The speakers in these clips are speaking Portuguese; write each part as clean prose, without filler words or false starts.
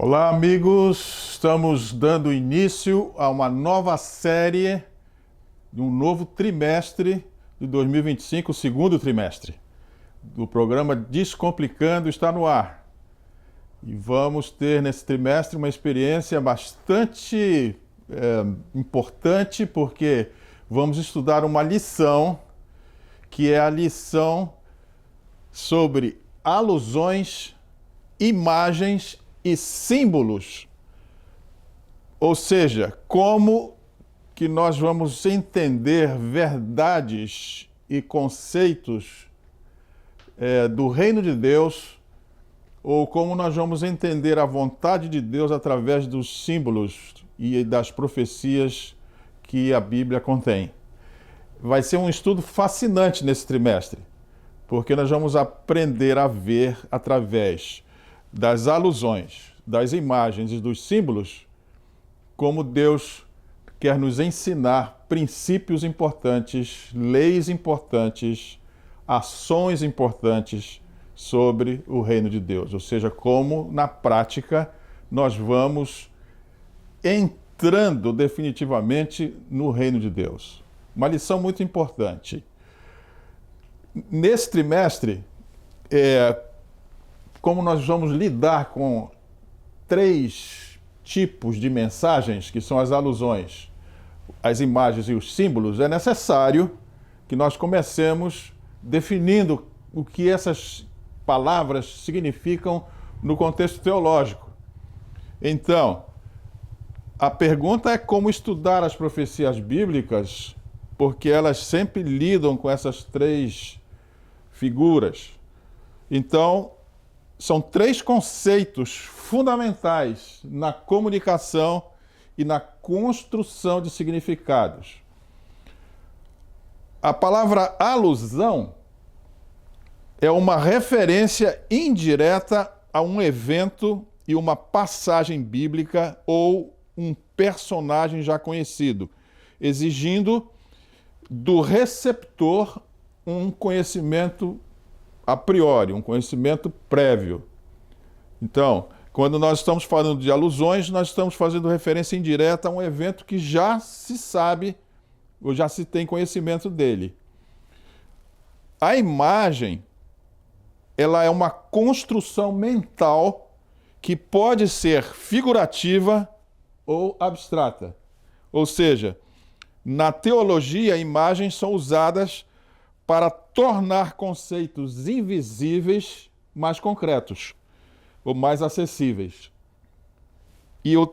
Olá, amigos! Estamos dando início a uma nova série de um novo trimestre de 2025, o segundo trimestre. O programa Descomplicando está no ar. E vamos ter nesse trimestre uma experiência bastante importante, porque vamos estudar uma lição, que é a lição sobre alusões, imagens e símbolos. Ou seja, como que nós vamos entender verdades e conceitos do reino de Deus, ou como nós vamos entender a vontade de Deus através dos símbolos e das profecias que a Bíblia contém. Vai ser um estudo fascinante nesse trimestre, porque nós vamos aprender a ver através das alusões, das imagens e dos símbolos, como Deus quer nos ensinar princípios importantes, leis importantes, ações importantes sobre o reino de Deus. Ou seja, como na prática nós vamos entrando definitivamente no reino de Deus. Uma lição muito importante. Nesse trimestre, como nós vamos lidar com 3 tipos de mensagens, que são as alusões, as imagens e os símbolos, é necessário que nós comecemos definindo o que essas palavras significam no contexto teológico. Então, a pergunta é como estudar as profecias bíblicas, porque elas sempre lidam com essas 3 figuras. Então, são 3 conceitos fundamentais na comunicação e na construção de significados. A palavra alusão é uma referência indireta a um evento e uma passagem bíblica ou um personagem já conhecido, exigindo do receptor um conhecimento a priori, um conhecimento prévio. Então, quando nós estamos falando de alusões, nós estamos fazendo referência indireta a um evento que já se sabe ou já se tem conhecimento dele. A imagem, ela é uma construção mental que pode ser figurativa ou abstrata. Ou seja, na teologia, imagens são usadas para tornar conceitos invisíveis mais concretos ou mais acessíveis. E o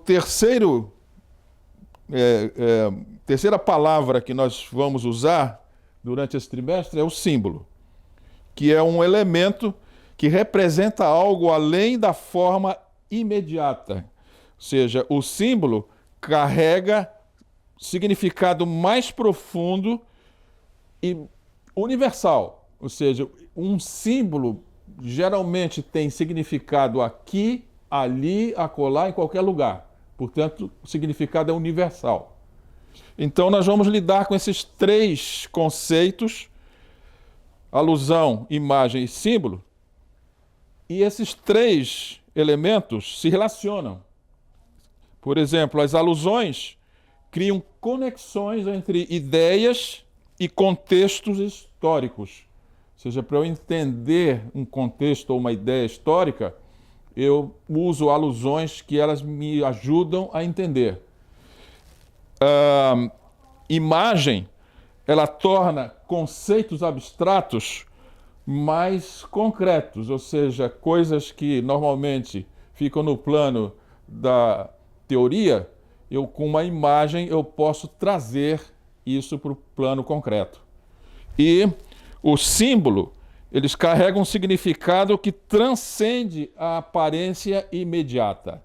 terceira palavra que nós vamos usar durante esse trimestre é o símbolo, que é um elemento que representa algo além da forma imediata. Ou seja, o símbolo carrega significado mais profundo e universal, ou seja, um símbolo geralmente tem significado aqui, ali, acolá, em qualquer lugar. Portanto, o significado é universal. Então, nós vamos lidar com esses 3 conceitos, alusão, imagem e símbolo, e esses 3 elementos se relacionam. Por exemplo, as alusões criam conexões entre ideias e contextos históricos. Ou seja, para eu entender um contexto ou uma ideia histórica, eu uso alusões que elas me ajudam a entender. Imagem, ela torna conceitos abstratos mais concretos, ou seja, coisas que normalmente ficam no plano da teoria, com uma imagem eu posso trazer isso para o plano concreto. E o símbolo, eles carregam um significado que transcende a aparência imediata.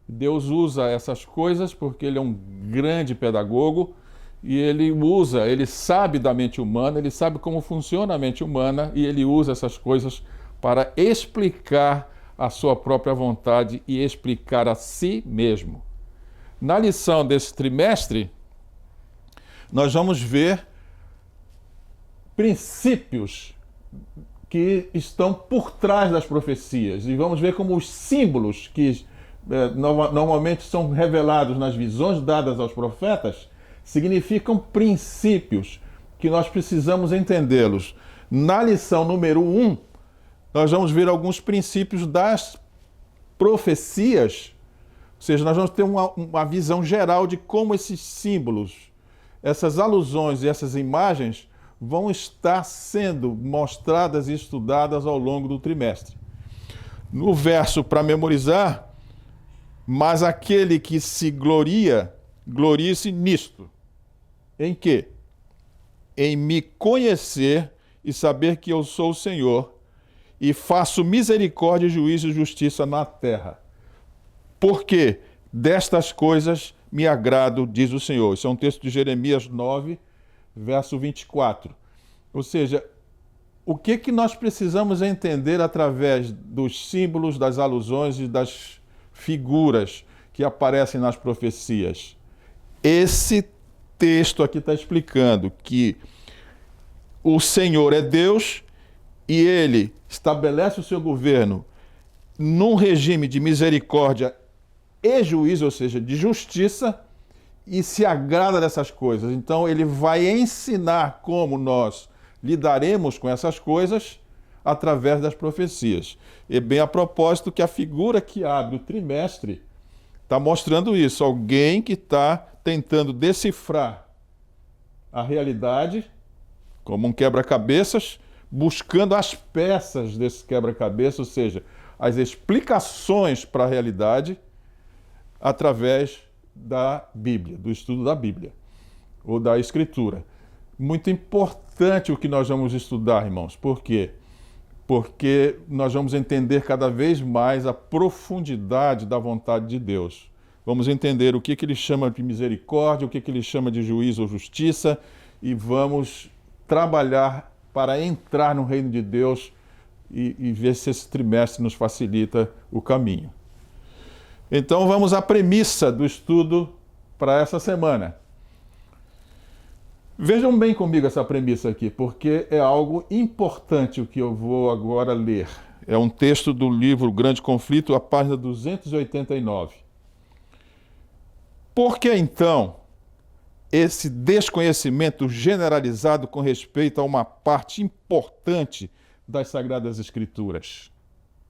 Deus usa essas coisas porque ele é um grande pedagogo e ele sabe da mente humana, ele sabe como funciona a mente humana e ele usa essas coisas para explicar a sua própria vontade e explicar a si mesmo. Na lição desse trimestre, nós vamos ver princípios que estão por trás das profecias e vamos ver como os símbolos que normalmente são revelados nas visões dadas aos profetas, significam princípios que nós precisamos entendê-los. Na lição número 1, nós vamos ver alguns princípios das profecias, ou seja, nós vamos ter uma visão geral de como esses símbolos, essas alusões e essas imagens vão estar sendo mostradas e estudadas ao longo do trimestre. No verso para memorizar, mas aquele que se gloria, glorie-se nisto. Em quê? Em me conhecer e saber que eu sou o Senhor, e faço misericórdia, juízo e justiça na terra. Porque destas coisas me agrado, diz o Senhor. Isso é um texto de Jeremias 9, verso 24. Ou seja, o que nós precisamos entender através dos símbolos, das alusões e das figuras que aparecem nas profecias? Esse texto aqui está explicando que o Senhor é Deus e Ele estabelece o seu governo num regime de misericórdia e juízo, ou seja, de justiça, e se agrada dessas coisas. Então Ele vai ensinar como nós lidaremos com essas coisas através das profecias. E bem a propósito que a figura que abre o trimestre está mostrando isso. Alguém que está tentando decifrar a realidade como um quebra-cabeças, buscando as peças desse quebra-cabeça, ou seja, as explicações para a realidade através da Bíblia, do estudo da Bíblia ou da Escritura. Muito importante o que nós vamos estudar, irmãos. Por quê? Porque nós vamos entender cada vez mais a profundidade da vontade de Deus. Vamos entender o que Ele chama de misericórdia, o que Ele chama de juízo ou justiça, e vamos trabalhar para entrar no reino de Deus e ver se esse trimestre nos facilita o caminho. Então vamos à premissa do estudo para essa semana. Vejam bem comigo essa premissa aqui, porque é algo importante o que eu vou agora ler. É um texto do livro Grande Conflito, a página 289. Por que então esse desconhecimento generalizado com respeito a uma parte importante das Sagradas Escrituras?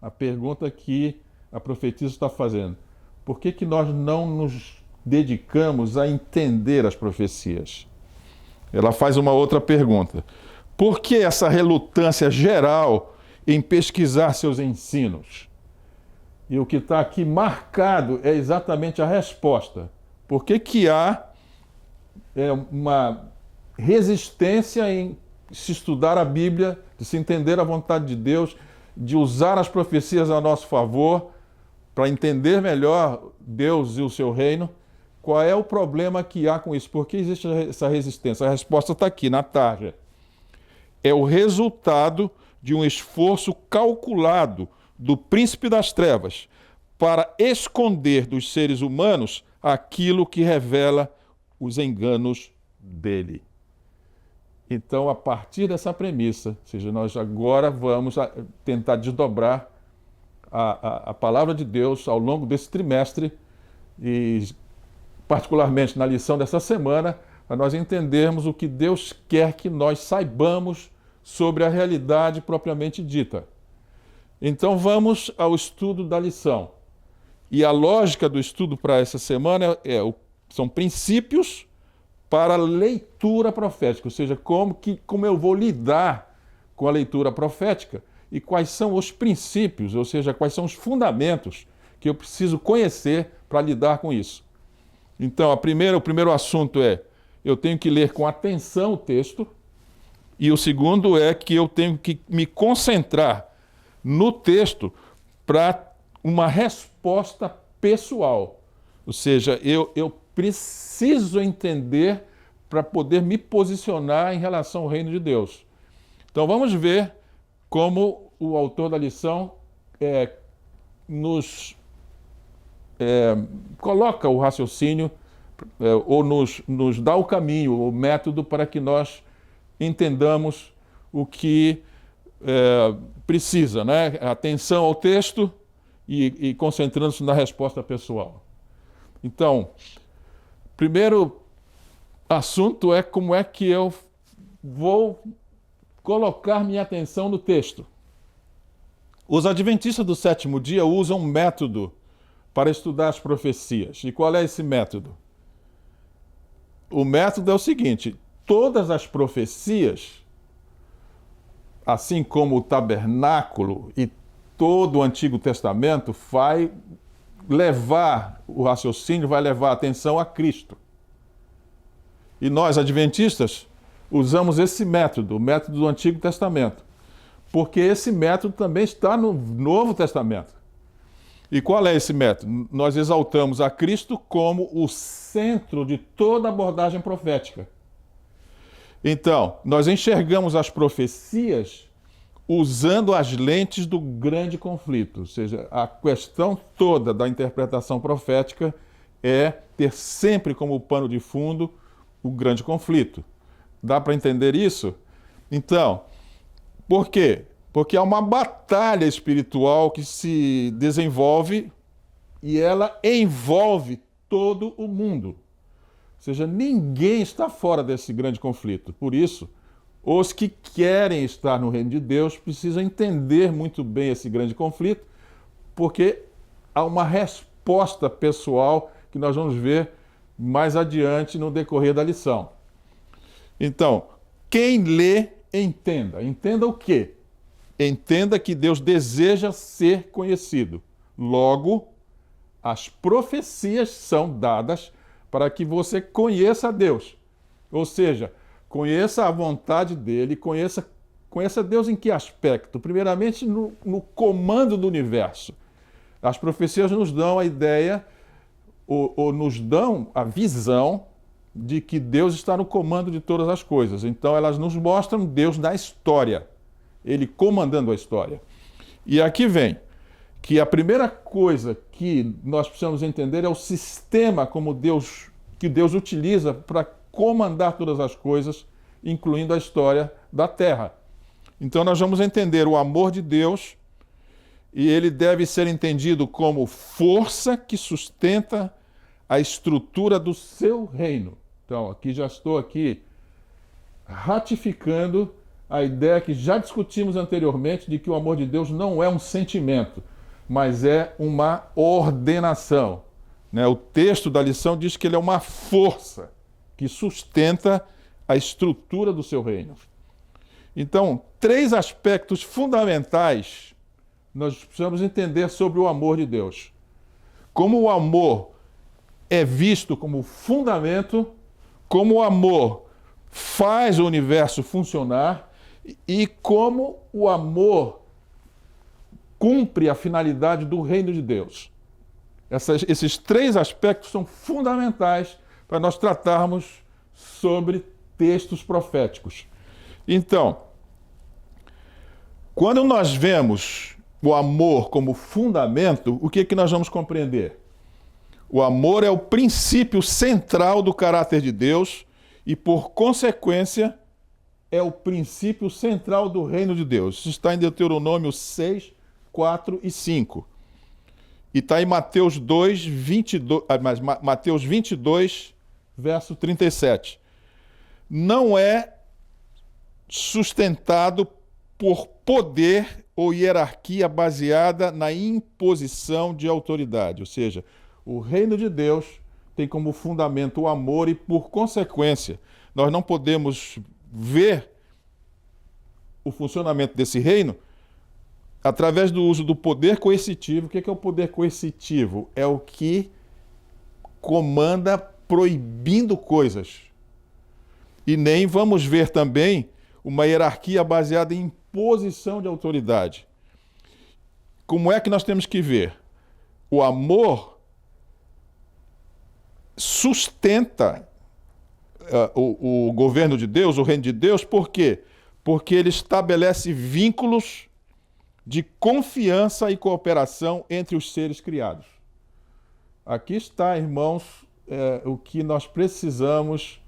A pergunta que a profetisa está fazendo. Por que nós não nos dedicamos a entender as profecias? Ela faz uma outra pergunta. Por que essa relutância geral em pesquisar seus ensinos? E o que está aqui marcado é exatamente a resposta. Por que há uma resistência em se estudar a Bíblia, de se entender a vontade de Deus, de usar as profecias a nosso favor, para entender melhor Deus e o seu reino? Qual é o problema que há com isso? Por que existe essa resistência? A resposta está aqui, na tarja. É o resultado de um esforço calculado do príncipe das trevas para esconder dos seres humanos aquilo que revela os enganos dele. Então, a partir dessa premissa, ou seja, nós agora vamos tentar desdobrar a palavra de Deus ao longo desse trimestre e, particularmente na lição dessa semana, para nós entendermos o que Deus quer que nós saibamos sobre a realidade propriamente dita. Então vamos ao estudo da lição. E a lógica do estudo para essa semana são princípios para a leitura profética, ou seja, como eu vou lidar com a leitura profética e quais são os princípios, ou seja, quais são os fundamentos que eu preciso conhecer para lidar com isso. Então, o primeiro assunto eu tenho que ler com atenção o texto, e o segundo é que eu tenho que me concentrar no texto para uma resposta pessoal. Ou seja, eu preciso entender para poder me posicionar em relação ao reino de Deus. Então vamos ver como o autor da lição nos coloca o raciocínio ou nos dá o caminho, o método para que nós entendamos o que precisa, né? Atenção ao texto e concentrando-se na resposta pessoal. Então, primeiro assunto é como é que eu vou colocar minha atenção no texto. Os adventistas do sétimo dia usam um método para estudar as profecias. E qual é esse método? O método é o seguinte: todas as profecias, assim como o tabernáculo e todo o Antigo Testamento, vai levar o raciocínio, vai levar a atenção a Cristo. E nós, adventistas, usamos esse método, o método do Antigo Testamento, porque esse método também está no Novo Testamento. E qual é esse método? Nós exaltamos a Cristo como o centro de toda abordagem profética. Então, nós enxergamos as profecias usando as lentes do grande conflito, ou seja, a questão toda da interpretação profética é ter sempre como pano de fundo o grande conflito. Dá para entender isso? Então, por quê? Porque há uma batalha espiritual que se desenvolve e ela envolve todo o mundo. Ou seja, ninguém está fora desse grande conflito. Por isso, os que querem estar no reino de Deus precisam entender muito bem esse grande conflito, porque há uma resposta pessoal que nós vamos ver mais adiante no decorrer da lição. Então, quem lê, entenda. Entenda o quê? Entenda que Deus deseja ser conhecido. Logo, as profecias são dadas para que você conheça a Deus. Ou seja, conheça a vontade dele, conheça Deus em que aspecto? Primeiramente, no comando do universo. As profecias nos dão a ideia, ou nos dão a visão de que Deus está no comando de todas as coisas. Então, elas nos mostram Deus na história, ele comandando a história. E aqui vem que a primeira coisa que nós precisamos entender é o sistema que Deus utiliza para comandar todas as coisas, incluindo a história da Terra. Então nós vamos entender o amor de Deus e ele deve ser entendido como força que sustenta a estrutura do seu reino. Então, aqui já estou ratificando a ideia que já discutimos anteriormente de que o amor de Deus não é um sentimento, mas é uma ordenação. O texto da lição diz que ele é uma força que sustenta a estrutura do seu reino. Então, 3 aspectos fundamentais nós precisamos entender sobre o amor de Deus. Como o amor é visto como fundamento, como o amor faz o universo funcionar e como o amor cumpre a finalidade do reino de Deus. Esses 3 aspectos são fundamentais para nós tratarmos sobre textos proféticos. Então, quando nós vemos o amor como fundamento, o que é que nós vamos compreender? O amor é o princípio central do caráter de Deus e, por consequência, é o princípio central do reino de Deus. Isso está em Deuteronômio 6, 4 e 5. E está em Mateus 22, verso 37. Não é sustentado por poder ou hierarquia baseada na imposição de autoridade. Ou seja, o reino de Deus tem como fundamento o amor e, por consequência, nós não podemos ver o funcionamento desse reino através do uso do poder coercitivo. O que é o poder coercitivo? É o que comanda proibindo coisas. E nem vamos ver também uma hierarquia baseada em imposição de autoridade. Como é que nós temos que ver? O amor sustenta o governo de Deus, o reino de Deus, por quê? Porque ele estabelece vínculos de confiança e cooperação entre os seres criados. Aqui está, irmãos, o que nós precisamos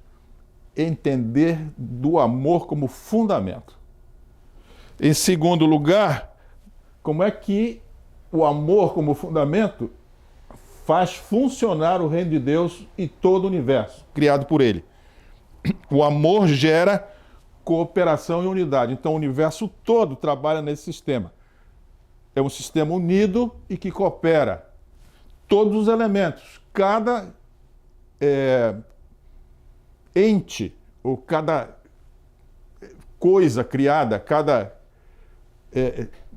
entender do amor como fundamento. Em segundo lugar, como é que o amor como fundamento faz funcionar o reino de Deus e todo o universo criado por ele. O amor gera cooperação e unidade. Então o universo todo trabalha nesse sistema. É um sistema unido e que coopera. Todos os elementos, cada ente, ou cada coisa criada,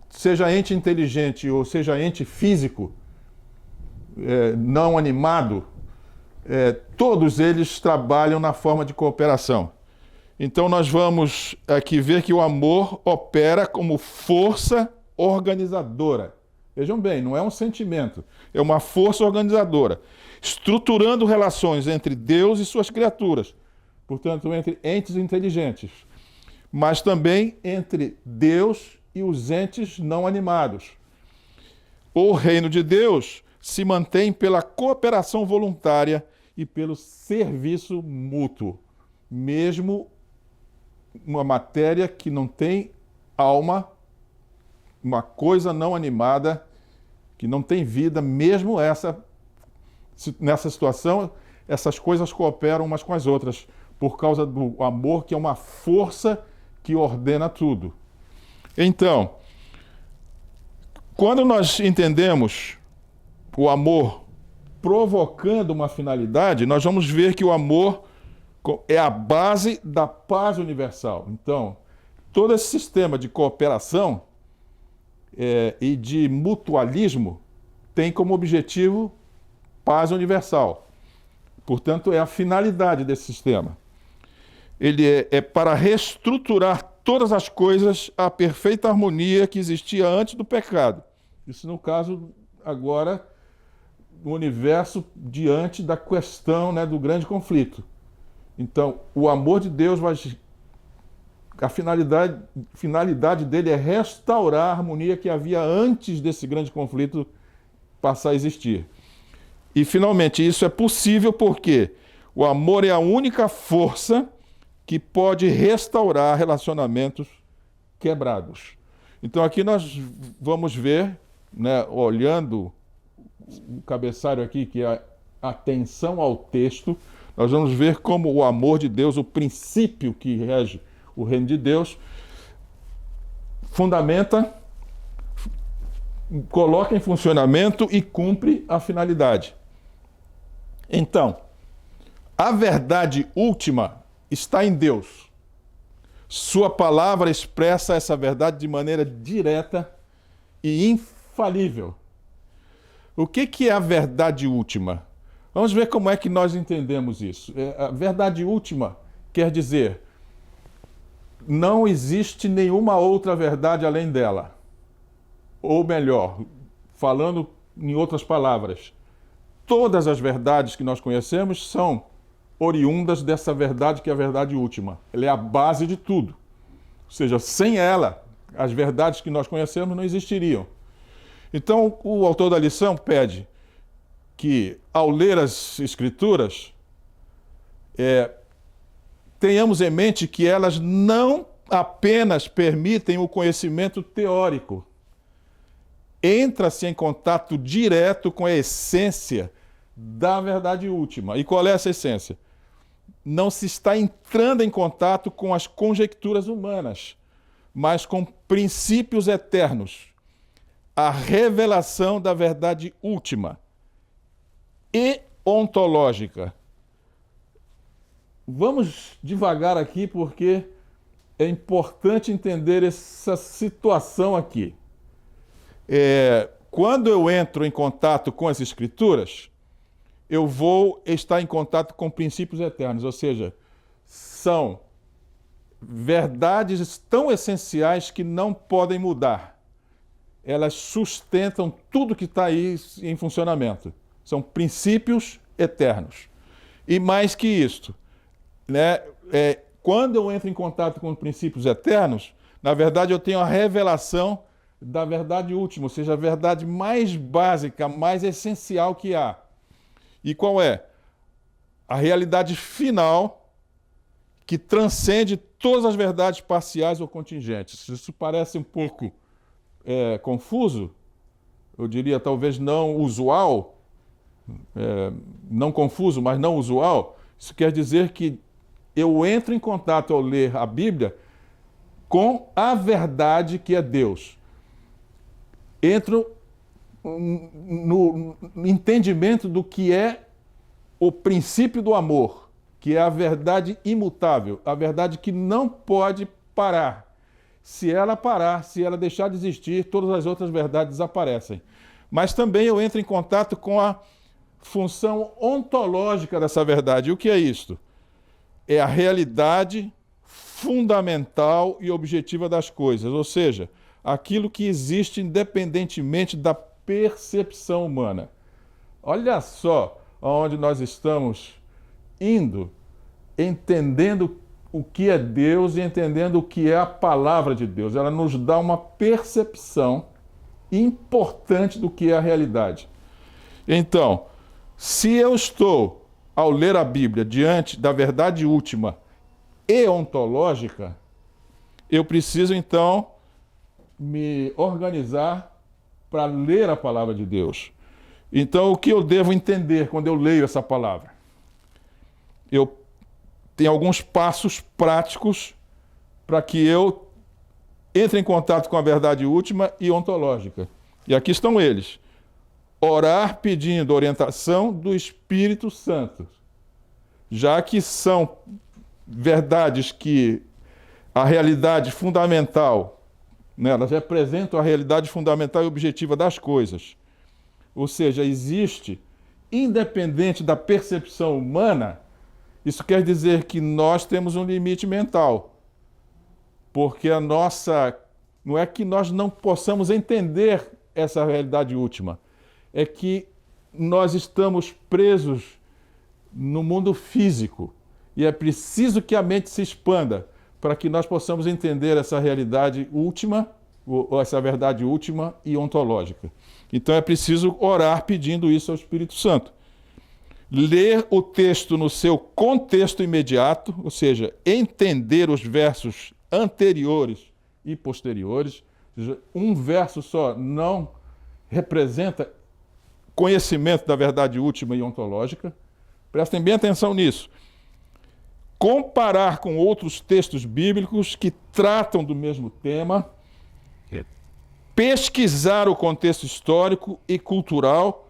seja ente inteligente ou seja ente físico, não animado, todos eles trabalham na forma de cooperação. Então nós vamos aqui ver que o amor opera como força organizadora. Vejam bem, não é um sentimento, é uma força organizadora, estruturando relações entre Deus e suas criaturas, portanto, entre entes inteligentes, mas também entre Deus e os entes não animados. O reino de Deus se mantém pela cooperação voluntária e pelo serviço mútuo, mesmo uma matéria que não tem alma, uma coisa não animada, que não tem vida, mesmo nessa situação, essas coisas cooperam umas com as outras, por causa do amor, que é uma força que ordena tudo. Então, quando nós entendemos o amor provocando uma finalidade, nós vamos ver que o amor é a base da paz universal. Então, todo esse sistema de cooperação e de mutualismo tem como objetivo paz universal. Portanto, é a finalidade desse sistema. Ele é para reestruturar todas as coisas à perfeita harmonia que existia antes do pecado. Isso no caso, agora, do universo diante da questão, do grande conflito. Então, o amor de Deus a finalidade dele é restaurar a harmonia que havia antes desse grande conflito passar a existir. E, finalmente, isso é possível porque o amor é a única força que pode restaurar relacionamentos quebrados. Então, aqui nós vamos ver, olhando o cabeçalho aqui, que é a atenção ao texto, nós vamos ver como o amor de Deus, o princípio que rege o reino de Deus, fundamenta, coloca em funcionamento e cumpre a finalidade. Então, a verdade última está em Deus. Sua palavra expressa essa verdade de maneira direta e infalível. O que é a verdade última? Vamos ver como é que nós entendemos isso. A verdade última quer dizer: não existe nenhuma outra verdade além dela. Ou melhor, falando em outras palavras, todas as verdades que nós conhecemos são oriundas dessa verdade que é a verdade última. Ela é a base de tudo. Ou seja, sem ela, as verdades que nós conhecemos não existiriam. Então, o autor da lição pede que, ao ler as Escrituras, tenhamos em mente que elas não apenas permitem o conhecimento teórico. Entra-se em contato direto com a essência da verdade última. E qual é essa essência? Não se está entrando em contato com as conjecturas humanas, mas com princípios eternos. A revelação da verdade última e ontológica. Vamos devagar aqui, porque é importante entender essa situação aqui. Quando eu entro em contato com as Escrituras, eu vou estar em contato com princípios eternos, ou seja, são verdades tão essenciais que não podem mudar. Elas sustentam tudo que está aí em funcionamento. São princípios eternos. E mais que isto, quando eu entro em contato com princípios eternos, na verdade eu tenho a revelação da verdade última, ou seja, a verdade mais básica, mais essencial que há. E qual é? A realidade final que transcende todas as verdades parciais ou contingentes. Se isso parece um pouco confuso, eu diria talvez não usual, não confuso, mas não usual, isso quer dizer que eu entro em contato ao ler a Bíblia com a verdade que é Deus. Entro no entendimento do que é o princípio do amor, que é a verdade imutável, a verdade que não pode parar. Se ela parar, se ela deixar de existir, todas as outras verdades desaparecem. Mas também eu entro em contato com a função ontológica dessa verdade. E o que é isto? É a realidade fundamental e objetiva das coisas, ou seja, aquilo que existe independentemente da percepção humana. Olha só aonde nós estamos indo, entendendo o que é Deus e entendendo o que é a palavra de Deus. Ela nos dá uma percepção importante do que é a realidade. Então, se eu estou, ao ler a Bíblia, diante da verdade última e ontológica, eu preciso, então, me organizar para ler a palavra de Deus. Então, o que eu devo entender quando eu leio essa palavra? Eu tenho alguns passos práticos para que eu entre em contato com a verdade última e ontológica. E aqui estão eles. Orar pedindo orientação do Espírito Santo, já que são verdades que a realidade fundamental, né, elas representam a realidade fundamental e objetiva das coisas. Ou seja, existe, independente da percepção humana, isso quer dizer que nós temos um limite mental. Porque não é que nós não possamos entender essa realidade última, é que nós estamos presos no mundo físico e é preciso que a mente se expanda para que nós possamos entender essa realidade última, ou essa verdade última e ontológica. Então é preciso orar pedindo isso ao Espírito Santo. Ler o texto no seu contexto imediato, ou seja, entender os versos anteriores e posteriores. Um verso só não representa conhecimento da verdade última e ontológica. Prestem bem atenção nisso. Comparar com outros textos bíblicos que tratam do mesmo tema. Pesquisar o contexto histórico e cultural.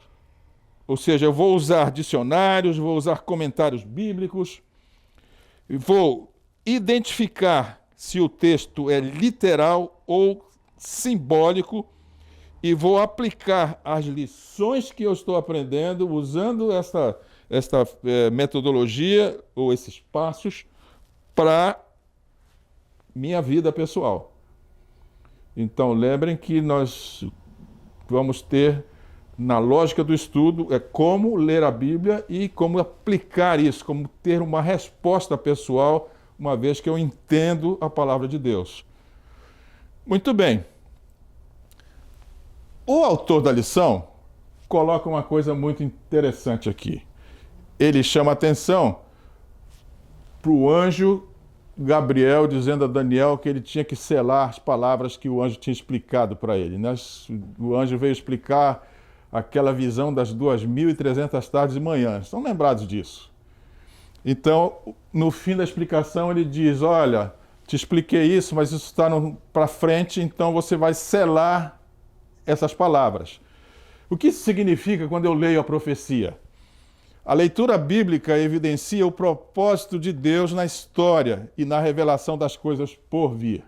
Ou seja, eu vou usar dicionários, vou usar comentários bíblicos, vou identificar se o texto é literal ou simbólico e vou aplicar as lições que eu estou aprendendo usando esta metodologia ou esses passos para minha vida pessoal. Então, lembrem que nós vamos ter, na lógica do estudo, é como ler a Bíblia e como aplicar isso, como ter uma resposta pessoal, uma vez que eu entendo a palavra de Deus. Muito bem. O autor da lição coloca uma coisa muito interessante aqui. Ele chama atenção para o anjo Gabriel dizendo a Daniel que ele tinha que selar as palavras que o anjo tinha explicado para ele. O anjo veio explicar aquela visão das 2.300 tardes e manhãs. Estão lembrados disso? Então, no fim da explicação, ele diz, olha, te expliquei isso, mas isso está para frente, então você vai selar essas palavras. O que isso significa quando eu leio a profecia? A leitura bíblica evidencia o propósito de Deus na história e na revelação das coisas por vir.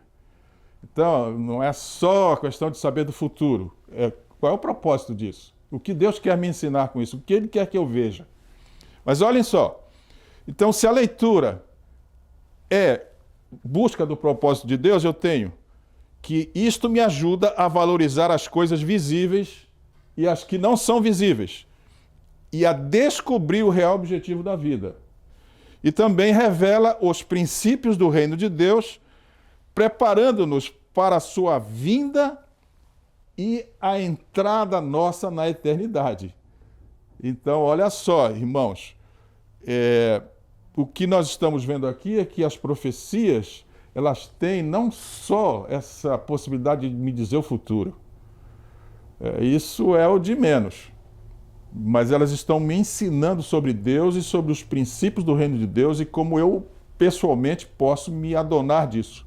Então, não é só a questão de saber do futuro. Qual é o propósito disso? O que Deus quer me ensinar com isso? O que Ele quer que eu veja? Mas olhem só. Então, se a leitura é busca do propósito de Deus, eu tenho que isto me ajuda a valorizar as coisas visíveis e as que não são visíveis, e a descobrir o real objetivo da vida. E também revela os princípios do reino de Deus, preparando-nos para a sua vinda e a entrada nossa na eternidade. Então, olha só, irmãos, o que nós estamos vendo aqui é que as profecias, elas têm não só essa possibilidade de me dizer o futuro, Isso é o de menos. Mas elas estão me ensinando sobre Deus e sobre os princípios do reino de Deus e como eu, pessoalmente, posso me adonar disso.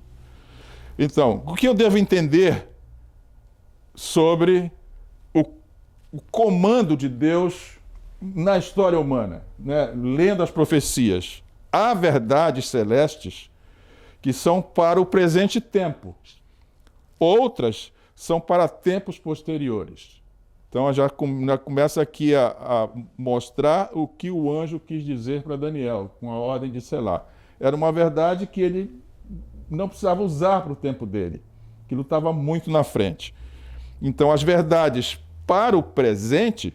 Então, o que eu devo entender sobre o comando de Deus na história humana, né? Lendo as profecias? Há verdades celestes que são para o presente tempo. Outras são para tempos posteriores. Então, já começa aqui a mostrar o que o anjo quis dizer para Daniel, com a ordem de selar. Era uma verdade que ele não precisava usar para o tempo dele, que estava muito na frente. Então, as verdades para o presente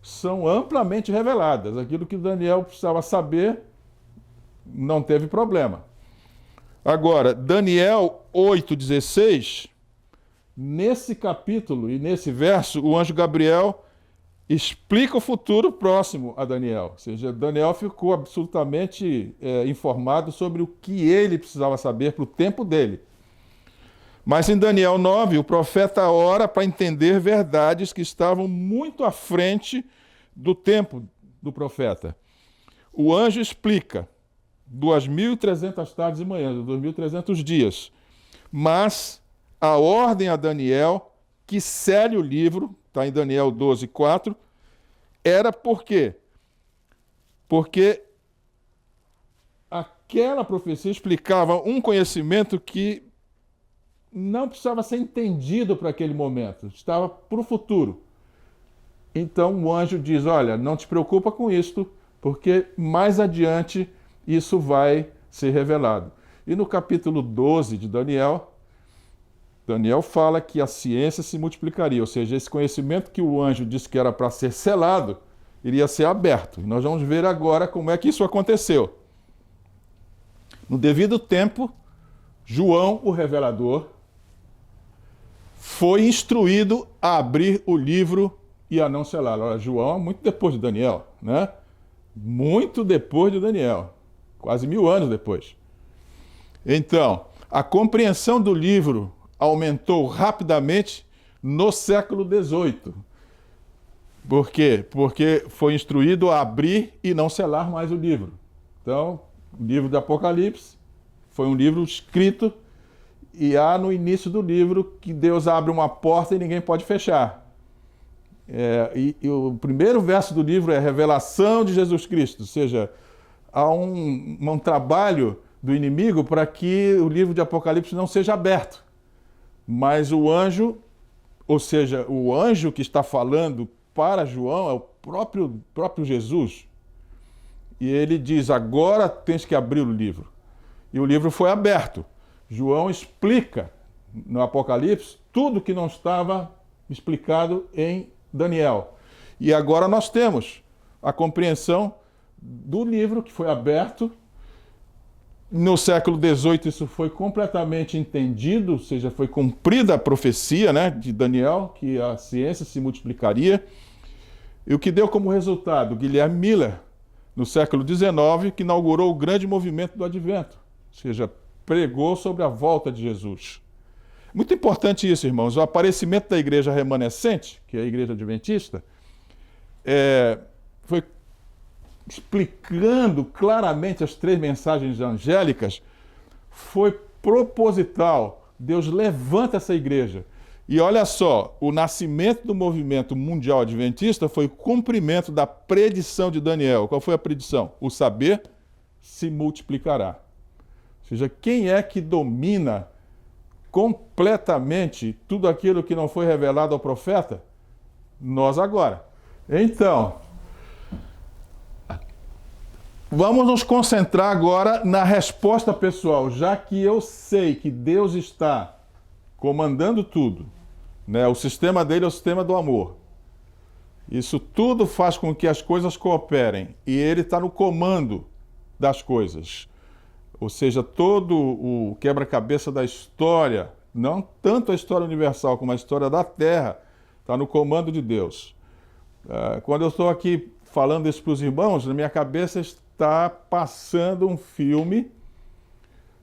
são amplamente reveladas. Aquilo que Daniel precisava saber não teve problema. Agora, Daniel 8,16, nesse capítulo e nesse verso, o anjo Gabriel explica o futuro próximo a Daniel. Ou seja, Daniel ficou absolutamente informado sobre o que ele precisava saber para o tempo dele. Mas em Daniel 9, o profeta ora para entender verdades que estavam muito à frente do tempo do profeta. O anjo explica 2.300 tardes e manhãs, 2.300 dias. Mas a ordem a Daniel, que cele o livro, está em Daniel 12:4, era por quê? Porque aquela profecia explicava um conhecimento que não precisava ser entendido para aquele momento, estava para o futuro. Então o anjo diz, olha, não te preocupa com isto, porque mais adiante isso vai ser revelado. E no capítulo 12 de Daniel, Daniel fala que a ciência se multiplicaria, ou seja, esse conhecimento que o anjo disse que era para ser selado, iria ser aberto. E nós vamos ver agora como é que isso aconteceu. No devido tempo, João, o revelador, foi instruído a abrir o livro e a não selá-lo. Olha, João é muito depois de Daniel, né? Muito depois de Daniel, quase 1000 anos depois. Então, a compreensão do livro aumentou rapidamente no século XVIII. Por quê? Porque foi instruído a abrir e não selar mais o livro. Então, o livro do Apocalipse foi um livro escrito e há no início do livro que Deus abre uma porta e ninguém pode fechar. E o primeiro verso do livro é a revelação de Jesus Cristo, ou seja, há um trabalho do inimigo para que o livro de Apocalipse não seja aberto. Mas o anjo, ou seja, o anjo que está falando para João é o próprio Jesus. E ele diz, agora tens que abrir o livro. E o livro foi aberto. João explica no Apocalipse tudo que não estava explicado em Daniel. E agora nós temos a compreensão do livro que foi aberto. No século XVIII isso foi completamente entendido, ou seja, foi cumprida a profecia, né, de Daniel, que a ciência se multiplicaria. E o que deu como resultado? Guilherme Miller, no século XIX, que inaugurou o grande movimento do Advento, ou seja, pregou sobre a volta de Jesus. Muito importante isso, irmãos. O aparecimento da igreja remanescente, que é a igreja adventista, foi explicando claramente as 3 mensagens angélicas, foi proposital. Deus levanta essa igreja. E olha só, o nascimento do movimento mundial adventista foi o cumprimento da predição de Daniel. Qual foi a predição? O saber se multiplicará. Ou seja, quem é que domina completamente tudo aquilo que não foi revelado ao profeta? Nós agora. Então, vamos nos concentrar agora na resposta pessoal, já que eu sei que Deus está comandando tudo, né? O sistema dele é o sistema do amor. Isso tudo faz com que as coisas cooperem e ele está no comando das coisas. Ou seja, todo o quebra-cabeça da história, não tanto a história universal como a história da Terra, está no comando de Deus. Quando eu estou aqui falando isso para os irmãos, na minha cabeça está passando um filme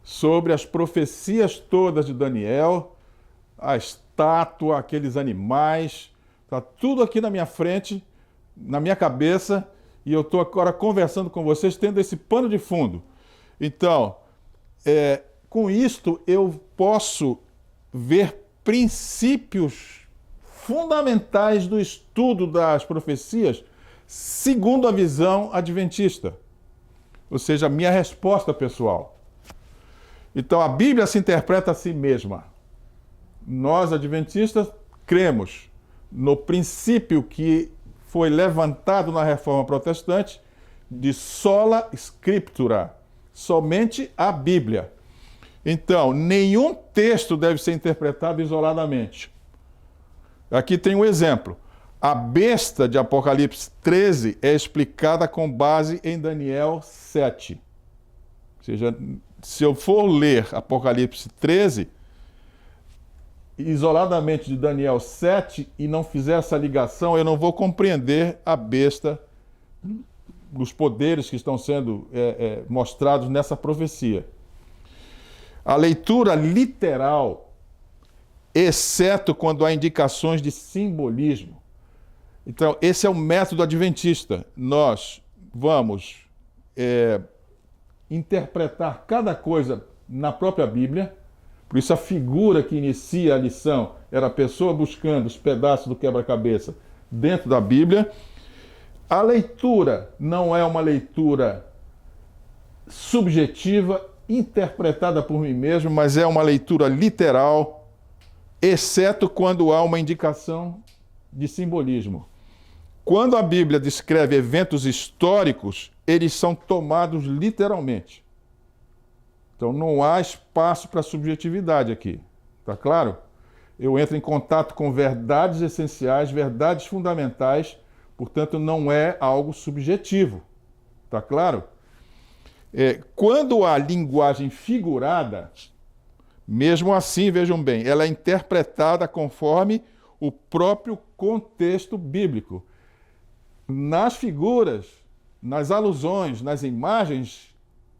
sobre as profecias todas de Daniel, a estátua, aqueles animais, Está tudo aqui na minha frente, na minha cabeça, e eu estou agora conversando com vocês, tendo esse pano de fundo. Então, com isto, eu posso ver princípios fundamentais do estudo das profecias segundo a visão adventista. Ou seja, a minha resposta pessoal. Então, a Bíblia se interpreta a si mesma. Nós, adventistas, cremos no princípio que foi levantado na Reforma Protestante de sola scriptura, somente a Bíblia. Então, nenhum texto deve ser interpretado isoladamente. Aqui tem um exemplo. A besta de Apocalipse 13 é explicada com base em Daniel 7. Ou seja, se eu for ler Apocalipse 13, isoladamente de Daniel 7, e não fizer essa ligação, eu não vou compreender a besta, os poderes que estão sendo mostrados nessa profecia. A leitura literal, exceto quando há indicações de simbolismo. Então, esse é o método adventista. Nós vamos interpretar cada coisa na própria Bíblia. Por isso, a figura que inicia a lição era a pessoa buscando os pedaços do quebra-cabeça dentro da Bíblia. A leitura não é uma leitura subjetiva, interpretada por mim mesmo, mas é uma leitura literal, exceto quando há uma indicação de simbolismo. Quando a Bíblia descreve eventos históricos, eles são tomados literalmente. Então não há espaço para subjetividade aqui. Está claro? Eu entro em contato com verdades essenciais, verdades fundamentais, portanto não é algo subjetivo. Está claro? Quando há linguagem figurada, mesmo assim, vejam bem, ela é interpretada conforme o próprio contexto bíblico. Nas figuras, nas alusões, nas imagens,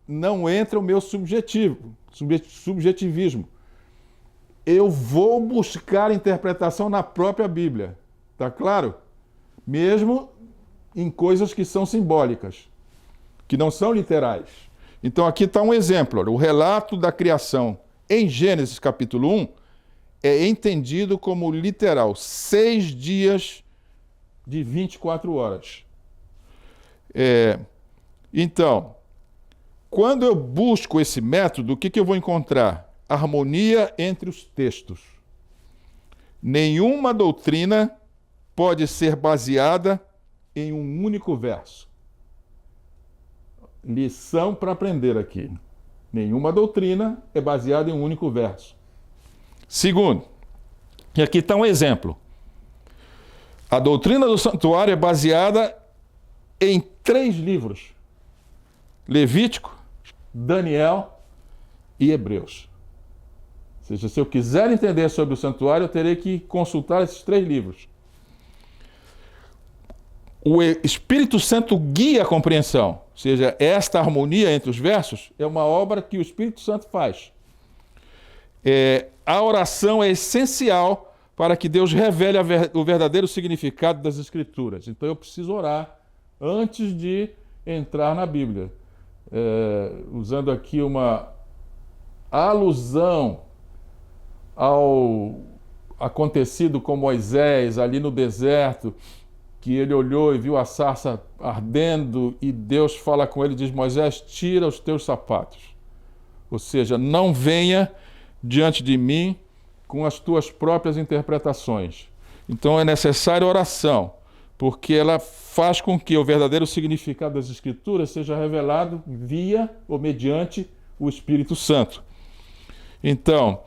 não entra o meu subjetivismo. Eu vou buscar interpretação na própria Bíblia. Está claro? Mesmo em coisas que são simbólicas, que não são literais. Então aqui está um exemplo. O relato da criação em Gênesis capítulo 1 é entendido como literal. 6 dias de 24 horas. Então, quando eu busco esse método, o que eu vou encontrar? Harmonia entre os textos. Nenhuma doutrina pode ser baseada em um único verso. Lição para aprender aqui. Nenhuma doutrina é baseada em um único verso. Segundo, e aqui está um exemplo. A doutrina do santuário é baseada em 3 livros: Levítico, Daniel e Hebreus. Ou seja, se eu quiser entender sobre o santuário, eu terei que consultar esses 3 livros. O Espírito Santo guia a compreensão. Ou seja, esta harmonia entre os versos é uma obra que o Espírito Santo faz. A oração é essencial para que Deus revele o verdadeiro significado das Escrituras. Então eu preciso orar antes de entrar na Bíblia. Usando aqui uma alusão ao acontecido com Moisés ali no deserto, que ele olhou e viu a sarça ardendo e Deus fala com ele e diz: Moisés, tira os teus sapatos. Ou seja, não venha diante de mim com as tuas próprias interpretações. Então é necessária oração, porque ela faz com que o verdadeiro significado das Escrituras seja revelado via ou mediante o Espírito Santo. Então,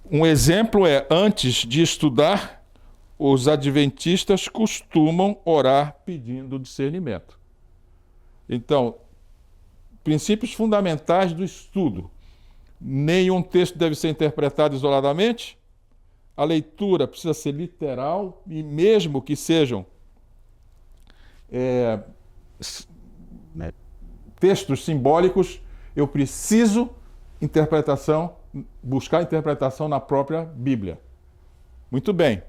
um exemplo é, antes de estudar, os adventistas costumam orar pedindo discernimento. Então, princípios fundamentais do estudo. Nenhum texto deve ser interpretado isoladamente. A leitura precisa ser literal, e mesmo que sejam textos simbólicos, eu preciso buscar interpretação na própria Bíblia. Muito bem.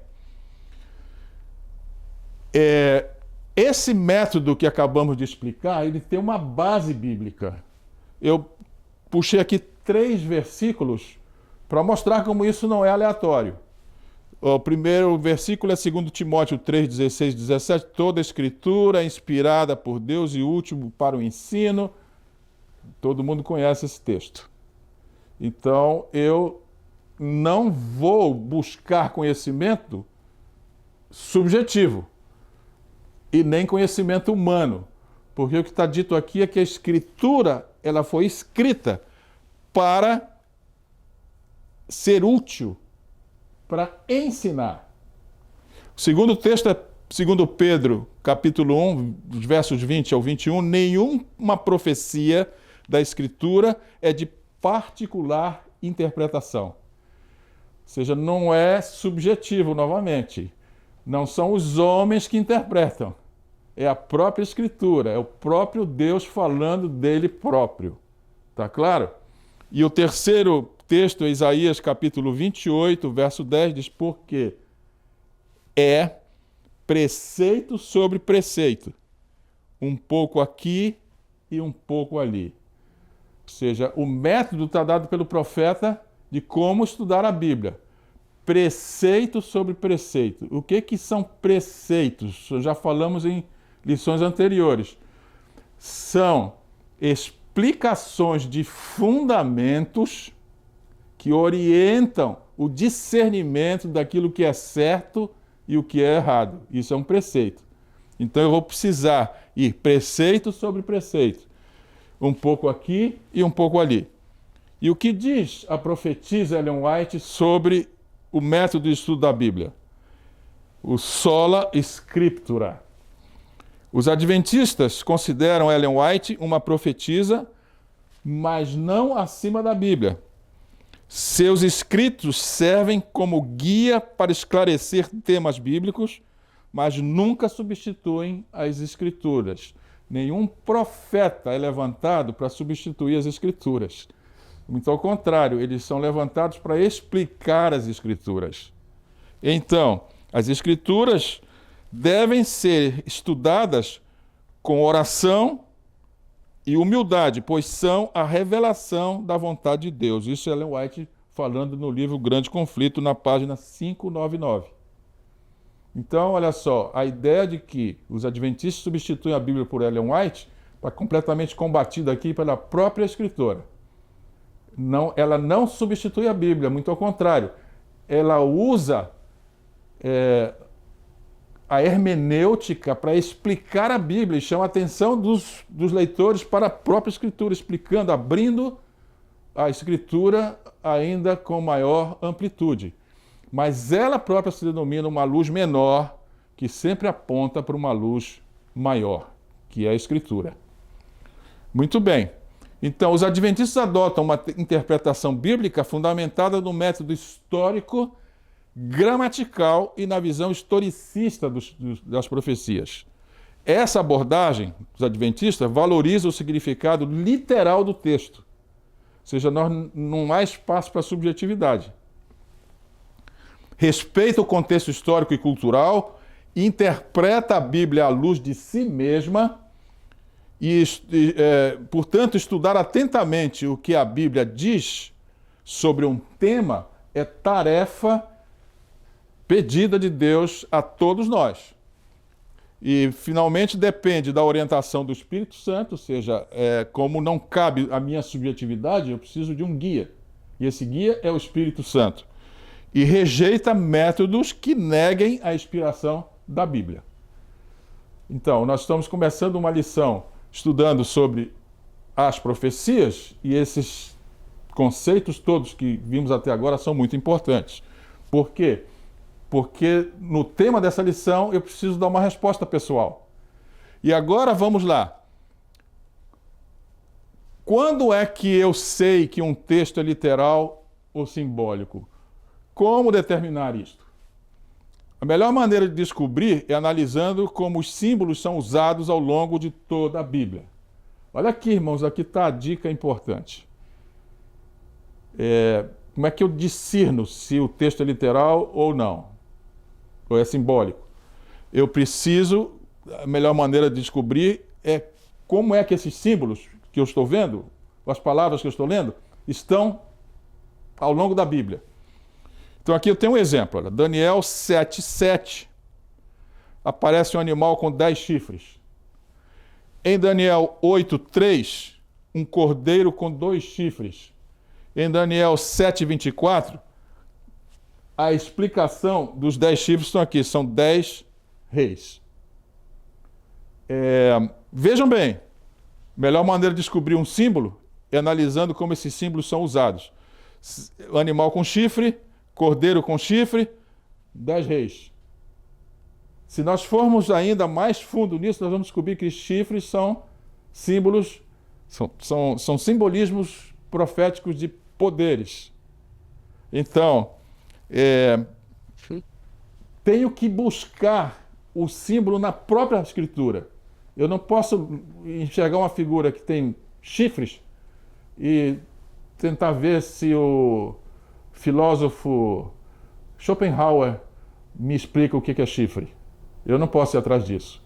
Esse método que acabamos de explicar, ele tem uma base bíblica. Eu puxei aqui 3 versículos para mostrar como isso não é aleatório. O primeiro versículo é 2 Timóteo 3, 16 e 17. Toda a escritura é inspirada por Deus e útil para o ensino. Todo mundo conhece esse texto. Então, eu não vou buscar conhecimento subjetivo e nem conhecimento humano. Porque o que está dito aqui é que a escritura ela foi escrita para ser útil, para ensinar. O segundo texto é 2 Pedro, capítulo 1, versos 20 ao 21. Nenhuma profecia da Escritura é de particular interpretação. Ou seja, não é subjetivo, novamente. Não são os homens que interpretam. É a própria Escritura, é o próprio Deus falando dele próprio. Tá claro? E o terceiro texto é Isaías capítulo 28, verso 10, diz: porque é preceito sobre preceito, um pouco aqui e um pouco ali. Ou seja, o método está dado pelo profeta de como estudar a Bíblia. Preceito sobre preceito. O que são preceitos? Já falamos em lições anteriores. São explicações de fundamentos que orientam o discernimento daquilo que é certo e o que é errado. Isso é um preceito. Então eu vou precisar ir preceito sobre preceito. Um pouco aqui e um pouco ali. E o que diz a profetisa Ellen White sobre o método de estudo da Bíblia? O sola scriptura. Os adventistas consideram Ellen White uma profetisa, mas não acima da Bíblia. Seus escritos servem como guia para esclarecer temas bíblicos, mas nunca substituem as Escrituras. Nenhum profeta é levantado para substituir as Escrituras. Muito ao contrário, eles são levantados para explicar as Escrituras. Então, as Escrituras devem ser estudadas com oração e humildade, pois são a revelação da vontade de Deus. Isso é Ellen White falando no livro Grande Conflito, na página 599. Então, olha só, a ideia de que os adventistas substituem a Bíblia por Ellen White está completamente combatida aqui pela própria escritora. Não, ela não substitui a Bíblia, muito ao contrário. Ela usa a hermenêutica para explicar a Bíblia e chama a atenção dos leitores para a própria Escritura, explicando, abrindo a Escritura ainda com maior amplitude. Mas ela própria se denomina uma luz menor, que sempre aponta para uma luz maior, que é a Escritura. Muito bem. Então, os adventistas adotam uma interpretação bíblica fundamentada no método histórico, gramatical e na visão historicista das profecias. Essa abordagem dos adventistas valoriza o significado literal do texto. Ou seja, não há espaço para subjetividade. Respeita o contexto histórico e cultural, interpreta a Bíblia à luz de si mesma e, portanto, estudar atentamente o que a Bíblia diz sobre um tema é tarefa pedida de Deus a todos nós. E, finalmente, depende da orientação do Espírito Santo, ou seja, como não cabe a minha subjetividade, eu preciso de um guia. E esse guia é o Espírito Santo. E rejeita métodos que neguem a inspiração da Bíblia. Então, nós estamos começando uma lição estudando sobre as profecias, e esses conceitos todos que vimos até agora são muito importantes. Por quê? Porque no tema dessa lição eu preciso dar uma resposta pessoal. E agora vamos lá. Quando é que eu sei que um texto é literal ou simbólico? Como determinar isto? A melhor maneira de descobrir é analisando como os símbolos são usados ao longo de toda a Bíblia. Olha aqui, irmãos, aqui está a dica importante. Como é que eu discerno se o texto é literal ou não? Ou é simbólico? eu preciso, a melhor maneira de descobrir é como é que esses símbolos que eu estou vendo, as palavras que eu estou lendo, estão ao longo da Bíblia. Então aqui eu tenho um exemplo, olha, Daniel 7:7, aparece um animal com 10 chifres. Em Daniel 8:3, um cordeiro com 2 chifres. Em Daniel 7:24, a explicação dos 10 chifres estão aqui, são 10 reis. Vejam bem, melhor maneira de descobrir um símbolo é analisando como esses símbolos são usados. O animal com chifre, cordeiro com chifre, 10 reis. Se nós formos ainda mais fundo nisso, nós vamos descobrir que chifres são símbolos, são simbolismos proféticos de poderes. Então, tenho que buscar o símbolo na própria Escritura. Eu não posso enxergar uma figura que tem chifres e tentar ver se o filósofo Schopenhauer me explica o que é chifre. Eu não posso ir atrás disso.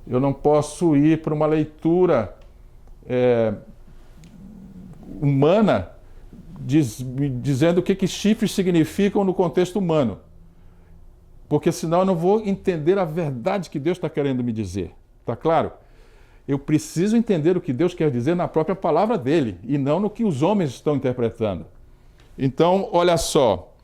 Eu não posso ir para uma leitura humana dizendo o que chifres significam no contexto humano. Porque senão eu não vou entender a verdade que Deus está querendo me dizer. Está claro? Eu preciso entender o que Deus quer dizer na própria palavra dele e não no que os homens estão interpretando. Então, olha só.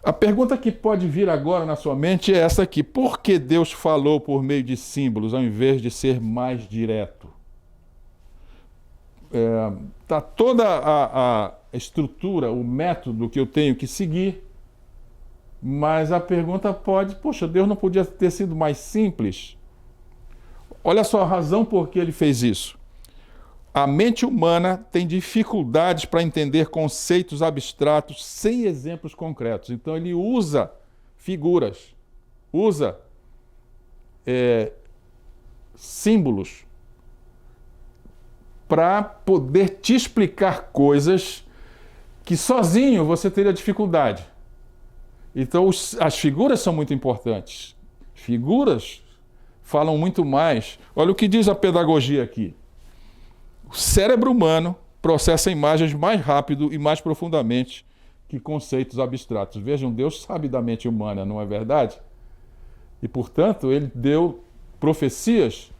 A pergunta que pode vir agora na sua mente é essa aqui. Por que Deus falou por meio de símbolos ao invés de ser mais direto? Está toda a estrutura, o método que eu tenho que seguir, mas a pergunta pode, poxa, Deus não podia ter sido mais simples? Olha só a razão por que ele fez isso. A mente humana tem dificuldades para entender conceitos abstratos sem exemplos concretos. Então ele usa figuras, usa símbolos para poder te explicar coisas que sozinho você teria dificuldade. Então as figuras são muito importantes. Figuras falam muito mais. Olha o que diz a pedagogia aqui. O cérebro humano processa imagens mais rápido e mais profundamente que conceitos abstratos. Vejam, Deus sabe da mente humana, não é verdade? E, portanto, ele deu profecias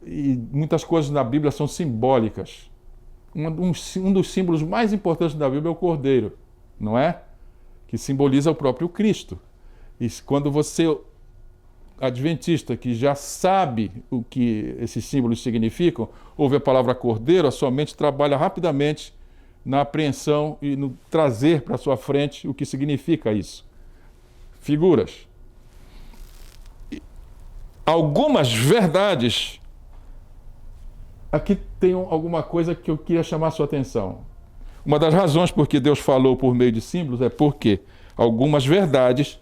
e muitas coisas na Bíblia são simbólicas. Um dos símbolos mais importantes da Bíblia é o cordeiro, não é? Que simboliza o próprio Cristo. E quando você, adventista, que já sabe o que esses símbolos significam, ouve a palavra cordeiro, a sua mente trabalha rapidamente na apreensão e no trazer para a sua frente o que significa isso. Figuras. Algumas verdades. Aqui tem alguma coisa que eu queria chamar a sua atenção. Uma das razões por que Deus falou por meio de símbolos é porque algumas verdades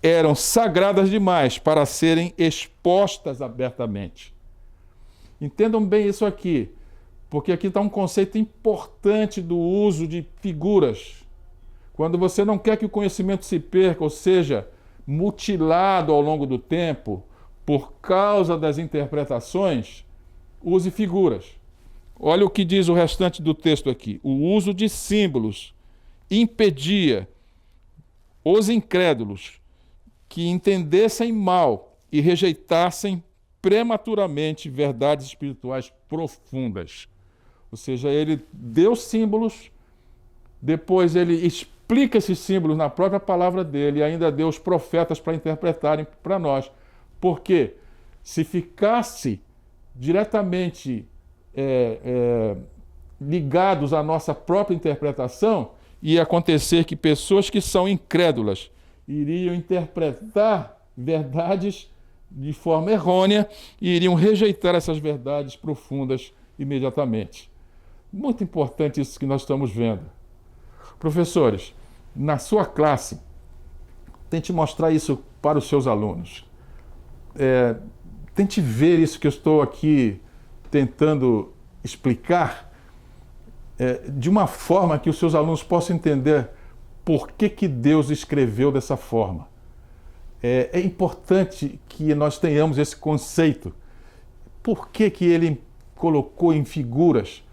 eram sagradas demais para serem expostas abertamente. Entendam bem isso aqui, porque aqui está um conceito importante do uso de figuras. Quando você não quer que o conhecimento se perca, ou seja, mutilado ao longo do tempo, por causa das interpretações, use figuras. Olha o que diz o restante do texto aqui. O uso de símbolos impedia os incrédulos que entendessem mal e rejeitassem prematuramente verdades espirituais profundas. Ou seja, ele deu símbolos, depois ele explica esses símbolos na própria palavra dele e ainda deu os profetas para interpretarem para nós. Porque se ficasse diretamente ligados à nossa própria interpretação, ia acontecer que pessoas que são incrédulas iriam interpretar verdades de forma errônea e iriam rejeitar essas verdades profundas imediatamente. Muito importante isso que nós estamos vendo. Professores, na sua classe, tente mostrar isso para os seus alunos. Tente ver isso que eu estou aqui tentando explicar de uma forma que os seus alunos possam entender por que Deus escreveu dessa forma. É importante que nós tenhamos esse conceito. Por que ele colocou em figuras?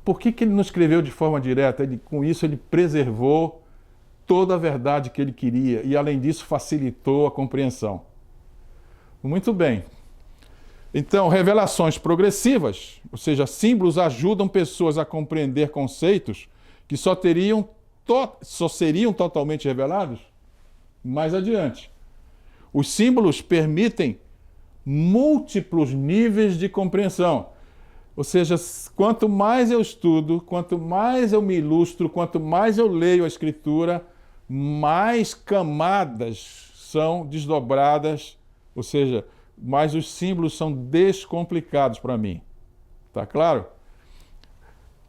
Por que ele não escreveu de forma direta? Com isso ele preservou toda a verdade que ele queria e, além disso, facilitou a compreensão. Muito bem. Então, revelações progressivas, ou seja, símbolos ajudam pessoas a compreender conceitos que só seriam totalmente revelados mais adiante. Os símbolos permitem múltiplos níveis de compreensão. Ou seja, quanto mais eu estudo, quanto mais eu me ilustro, quanto mais eu leio a Escritura, mais camadas são desdobradas, ou seja, mais os símbolos são descomplicados para mim. Tá claro?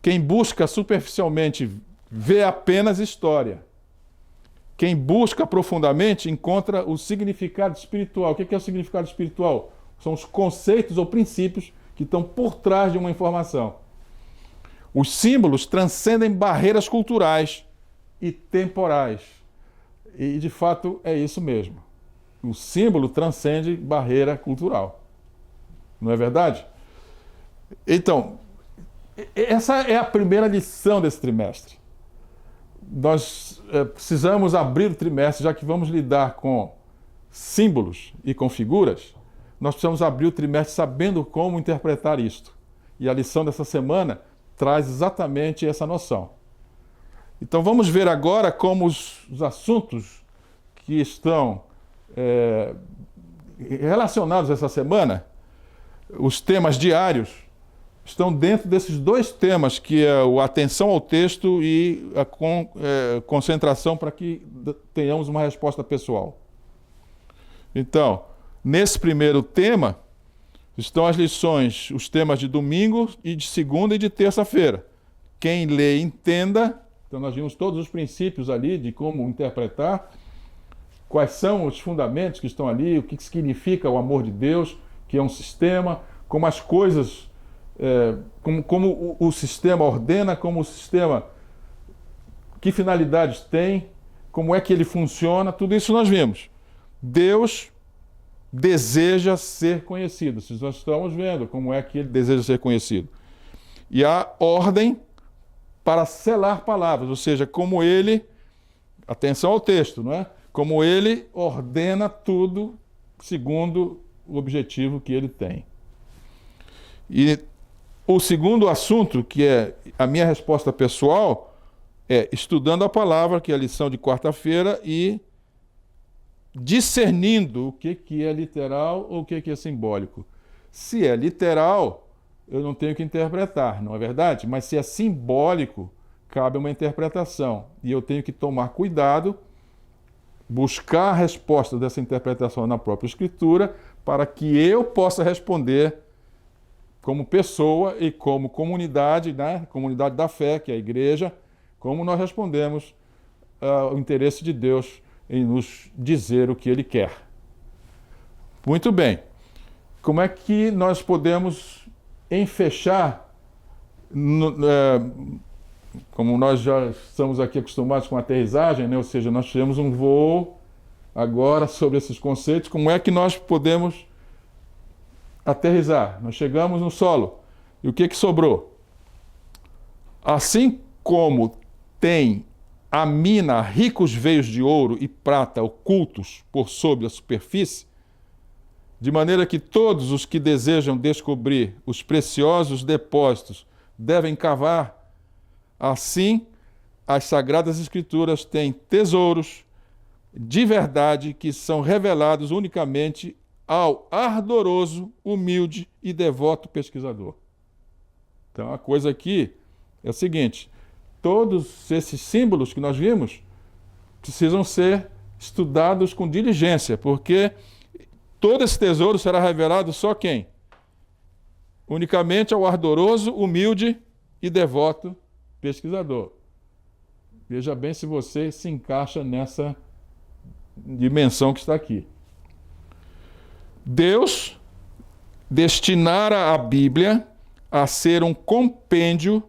Quem busca superficialmente vê apenas história. Quem busca profundamente encontra o significado espiritual. O que é o significado espiritual? São os conceitos ou princípios que estão por trás de uma informação. Os símbolos transcendem barreiras culturais e temporais. E, de fato, é isso mesmo. O símbolo transcende barreira cultural. Não é verdade? Então, essa é a primeira lição desse trimestre. Nós precisamos abrir o trimestre, já que vamos lidar com símbolos e com figuras, nós precisamos abrir o trimestre sabendo como interpretar isto. E a lição dessa semana traz exatamente essa noção. Então vamos ver agora como os assuntos que estão relacionados essa semana, os temas diários, estão dentro desses dois temas, que é a atenção ao texto e a concentração para que tenhamos uma resposta pessoal. Então, nesse primeiro tema, estão as lições, os temas de domingo e de segunda e de terça-feira. Quem lê, entenda. Então, nós vimos todos os princípios ali de como interpretar, quais são os fundamentos que estão ali, o que significa o amor de Deus, que é um sistema, como as coisas, como o sistema ordena, como o sistema, que finalidades tem, como é que ele funciona, tudo isso nós vimos. Deus deseja ser conhecido. Nós estamos vendo como é que ele deseja ser conhecido. E a ordem para selar palavras, ou seja, como ele, atenção ao texto, não é? Como ele ordena tudo segundo o objetivo que ele tem. E o segundo assunto, que é a minha resposta pessoal, é estudando a palavra, que é a lição de quarta-feira, e discernindo o que é literal ou o que é simbólico. Se é literal, eu não tenho que interpretar, não é verdade? Mas se é simbólico, cabe uma interpretação. E eu tenho que tomar cuidado, buscar a resposta dessa interpretação na própria Escritura, para que eu possa responder como pessoa e como comunidade, né? Comunidade da fé, que é a igreja, como nós respondemos ao interesse de Deus em nos dizer o que Ele quer. Muito bem. Como é que nós podemos enfechar, como nós já estamos aqui acostumados com a aterrissagem, né? Ou seja, nós tivemos um voo agora sobre esses conceitos, como é que nós podemos aterrissar? Nós chegamos no solo. E o que sobrou? Assim como tem a mina ricos veios de ouro e prata ocultos por sobre a superfície, de maneira que todos os que desejam descobrir os preciosos depósitos devem cavar, assim as Sagradas Escrituras têm tesouros de verdade que são revelados unicamente ao ardoroso, humilde e devoto pesquisador. Então a coisa aqui é o seguinte: todos esses símbolos que nós vimos precisam ser estudados com diligência, porque todo esse tesouro será revelado só a quem? Unicamente ao ardoroso, humilde e devoto pesquisador. Veja bem se você se encaixa nessa dimensão que está aqui. Deus destinara a Bíblia a ser um compêndio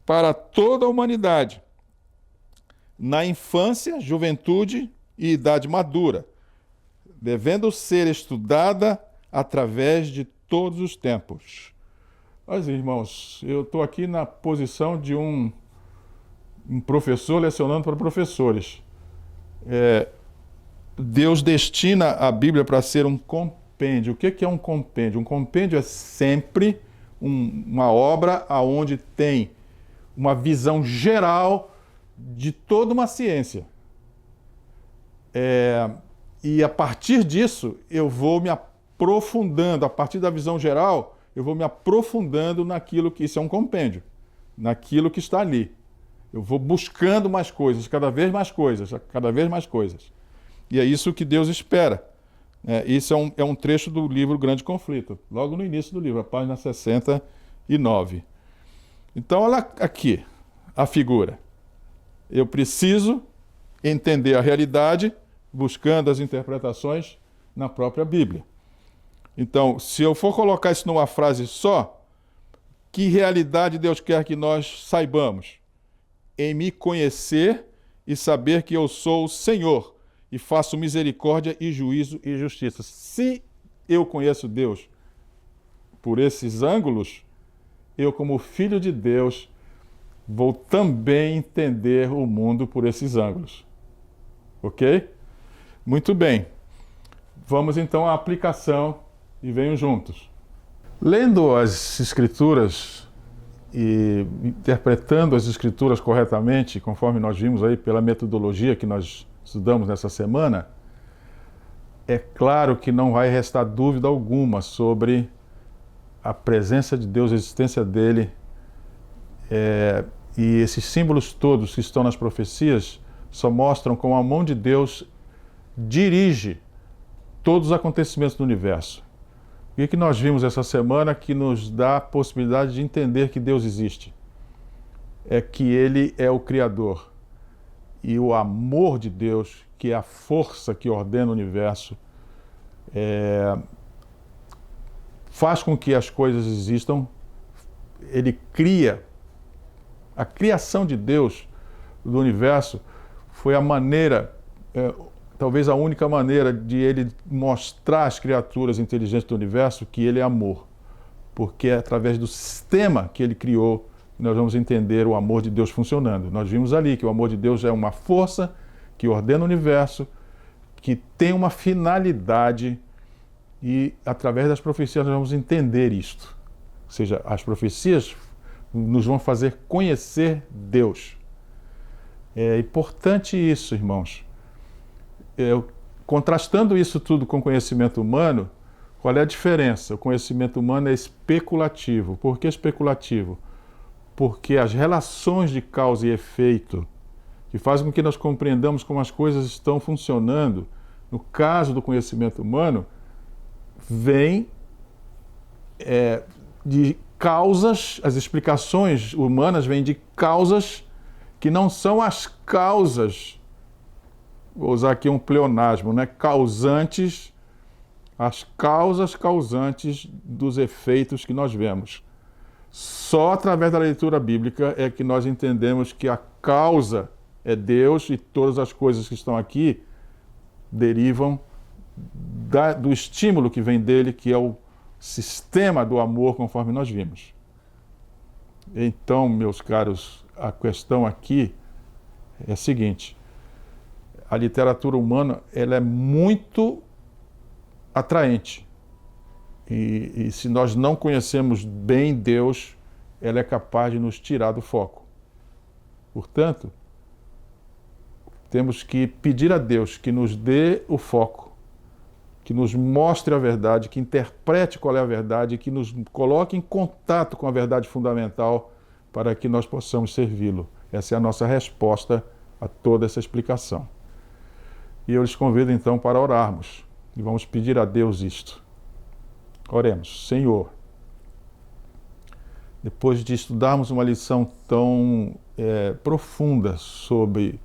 para toda a humanidade, na infância, juventude e idade madura, devendo ser estudada através de todos os tempos. Mas, irmãos, eu estou aqui na posição de um professor lecionando para professores. Deus destina a Bíblia para ser um compêndio. O que é um compêndio? Um compêndio é sempre uma obra onde tem uma visão geral de toda uma ciência. E a partir disso, eu vou me aprofundando, a partir da visão geral, eu vou me aprofundando naquilo que isso é um compêndio, naquilo que está ali. Eu vou buscando mais coisas, cada vez mais coisas, cada vez mais coisas. E é isso que Deus espera. Isso é um trecho do livro Grande Conflito, logo no início do livro, a página 69. Então, olha aqui a figura. Eu preciso entender a realidade buscando as interpretações na própria Bíblia. Então, se eu for colocar isso numa frase só, que realidade Deus quer que nós saibamos? Em me conhecer e saber que eu sou o Senhor e faço misericórdia e juízo e justiça. Se eu conheço Deus por esses ângulos, eu, como filho de Deus, vou também entender o mundo por esses ângulos. Ok? Muito bem. Vamos então à aplicação e venham juntos. Lendo as Escrituras e interpretando as Escrituras corretamente, conforme nós vimos aí pela metodologia que nós estudamos nessa semana, é claro que não vai restar dúvida alguma sobre a presença de Deus, a existência dele, e esses símbolos todos que estão nas profecias só mostram como a mão de Deus dirige todos os acontecimentos do universo. O que nós vimos essa semana que nos dá a possibilidade de entender que Deus existe? É que Ele é o Criador. E o amor de Deus, que é a força que ordena o universo, faz com que as coisas existam. Ele cria. A criação de Deus do universo foi a maneira, talvez a única maneira de ele mostrar às criaturas inteligentes do universo que ele é amor. Porque é através do sistema que ele criou que nós vamos entender o amor de Deus funcionando. Nós vimos ali que o amor de Deus é uma força que ordena o universo, que tem uma finalidade, e através das profecias nós vamos entender isto. Ou seja, as profecias nos vão fazer conhecer Deus. É importante isso, irmãos. Contrastando isso tudo com o conhecimento humano, qual é a diferença? O conhecimento humano é especulativo. Por que especulativo? Porque as relações de causa e efeito, que fazem com que nós compreendamos como as coisas estão funcionando, no caso do conhecimento humano, vêm de causas, as explicações humanas vêm de causas que não são as causas, vou usar aqui um pleonasmo, né? Causantes, as causas causantes dos efeitos que nós vemos. Só através da leitura bíblica é que nós entendemos que a causa é Deus e todas as coisas que estão aqui derivam do estímulo que vem dele, que é o sistema do amor, conforme nós vimos. Então, meus caros, a questão aqui é a seguinte: a literatura humana ela é muito atraente. E se nós não conhecemos bem Deus, ela é capaz de nos tirar do foco. Portanto, temos que pedir a Deus que nos dê o foco, que nos mostre a verdade, que interprete qual é a verdade, que nos coloque em contato com a verdade fundamental para que nós possamos servi-lo. Essa é a nossa resposta a toda essa explicação. E eu lhes convido então para orarmos e vamos pedir a Deus isto. Oremos. Senhor, depois de estudarmos uma lição tão profunda sobre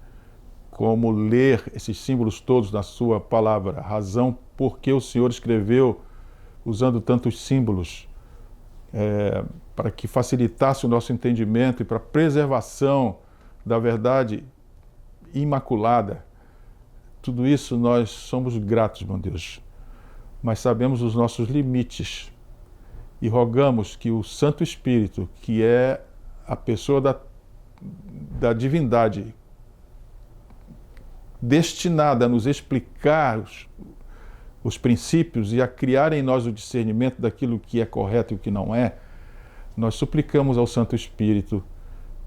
como ler esses símbolos todos na sua palavra, a razão por que o Senhor escreveu usando tantos símbolos, para que facilitasse o nosso entendimento e para a preservação da verdade imaculada. Tudo isso nós somos gratos, meu Deus, mas sabemos os nossos limites e rogamos que o Santo Espírito, que é a pessoa da divindade, destinada a nos explicar os princípios e a criar em nós o discernimento daquilo que é correto e o que não é, nós suplicamos ao Santo Espírito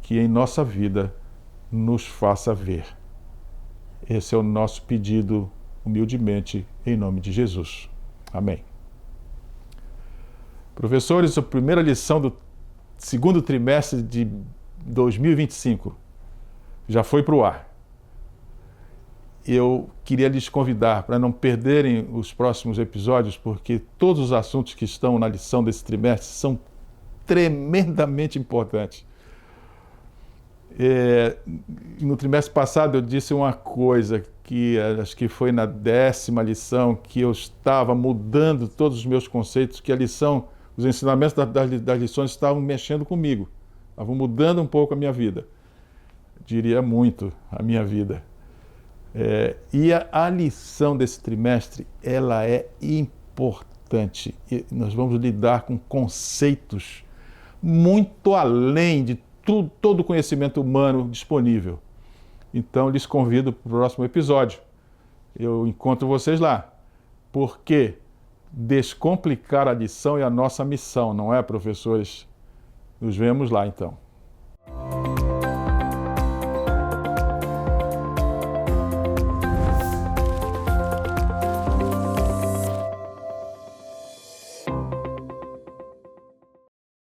que em nossa vida nos faça ver. Esse é o nosso pedido, humildemente, em nome de Jesus. Amém. Professores, a primeira lição do segundo trimestre de 2025 já foi para o ar. Eu queria lhes convidar para não perderem os próximos episódios, porque todos os assuntos que estão na lição desse trimestre são tremendamente importantes. No trimestre passado eu disse uma coisa que acho que foi na 10ª lição, que eu estava mudando todos os meus conceitos, que os ensinamentos das lições estavam mexendo comigo, estavam mudando um pouco a minha vida, diria muito a minha vida. E a lição desse trimestre, ela é importante. E nós vamos lidar com conceitos muito além de todo o conhecimento humano disponível. Então, lhes convido para o próximo episódio. Eu encontro vocês lá. Porque descomplicar a lição é a nossa missão, não é, professores? Nos vemos lá, então.